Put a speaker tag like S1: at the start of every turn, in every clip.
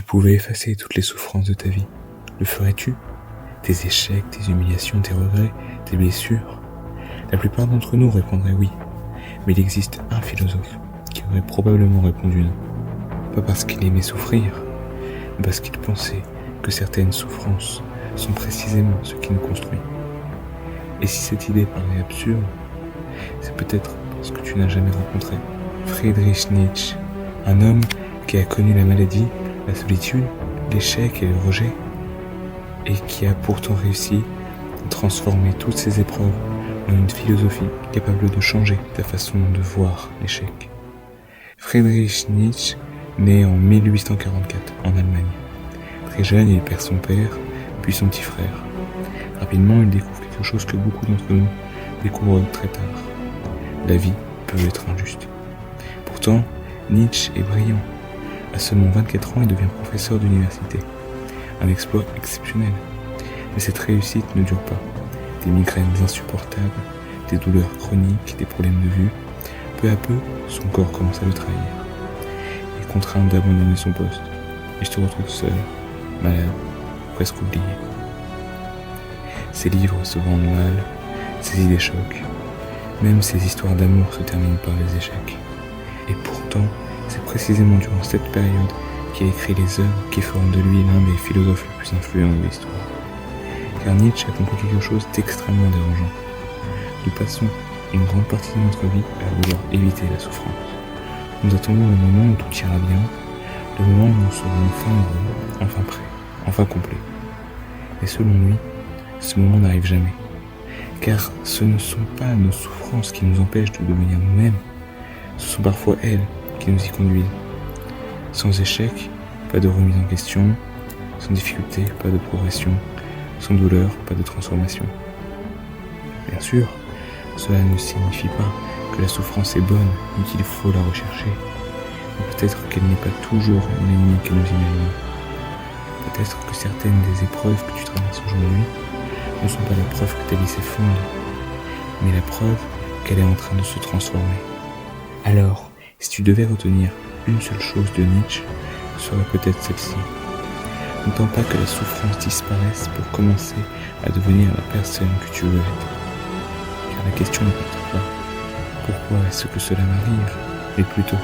S1: pouvais effacer toutes les souffrances de ta vie, le ferais-tu? Tes échecs, tes humiliations, tes regrets, tes blessures? La plupart d'entre nous répondraient oui, mais il existe un philosophe qui aurait probablement répondu non. Pas parce qu'il aimait souffrir, mais parce qu'il pensait que certaines souffrances sont précisément ce qui nous construit. Et si cette idée paraît absurde, c'est peut-être parce que tu n'as jamais rencontré Friedrich Nietzsche, un homme qui a connu la maladie, la solitude, l'échec et le rejet, et qui a pourtant réussi à transformer toutes ces épreuves en une philosophie capable de changer ta façon de voir l'échec. Friedrich Nietzsche naît en 1844 en Allemagne. Très jeune, il perd son père, puis son petit frère. Rapidement, il découvre quelque chose que beaucoup d'entre nous découvrent très tard. La vie peut être injuste. Pourtant, Nietzsche est brillant. À seulement 24 ans, il devient professeur d'université. Un exploit exceptionnel. Mais cette réussite ne dure pas. Des migraines insupportables, des douleurs chroniques, des problèmes de vue. Peu à peu, son corps commence à le trahir. Il est contraint d'abandonner son poste. Il se retrouve seul, malade, presque oublié. Ses livres se vendent mal, ses idées choquent. Même ses histoires d'amour se terminent par des échecs. Et pourtant, c'est précisément durant cette période qu'il a écrit les œuvres qui feront de lui l'un des philosophes les plus influents de l'histoire. Car Nietzsche a compris quelque chose d'extrêmement dérangeant. Nous passons une grande partie de notre vie à vouloir éviter la souffrance. Nous attendons le moment où tout ira bien, le moment où nous serons enfin heureux, enfin prêts, enfin complets. Et selon lui, ce moment n'arrive jamais. Car ce ne sont pas nos souffrances qui nous empêchent de devenir nous-mêmes, ce sont parfois elles qui nous y conduisent. Sans échec, pas de remise en question, sans difficulté, pas de progression, sans douleur, pas de transformation. Bien sûr, cela ne signifie pas que la souffrance est bonne ou qu'il faut la rechercher. Mais peut-être qu'elle n'est pas toujours l'ennemi que nous imaginons. Peut-être que certaines des épreuves que tu traverses aujourd'hui ne sont pas la preuve que ta vie s'effondre, mais la preuve qu'elle est en train de se transformer. Alors, si tu devais retenir une seule chose de Nietzsche, ce serait peut-être celle-ci. N'attends pas que la souffrance disparaisse pour commencer à devenir la personne que tu veux être. Car la question ne porte pas pourquoi est-ce que cela m'arrive, mais plutôt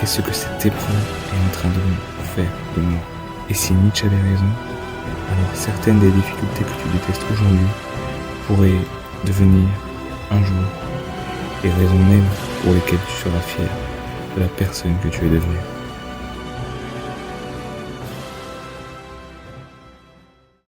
S1: qu'est-ce que cette épreuve est en train de faire de moi. Et si Nietzsche avait raison, alors certaines des difficultés que tu détestes aujourd'hui pourraient devenir un jour les raisons mêmes pour lesquelles tu seras fier de la personne que tu es devenue.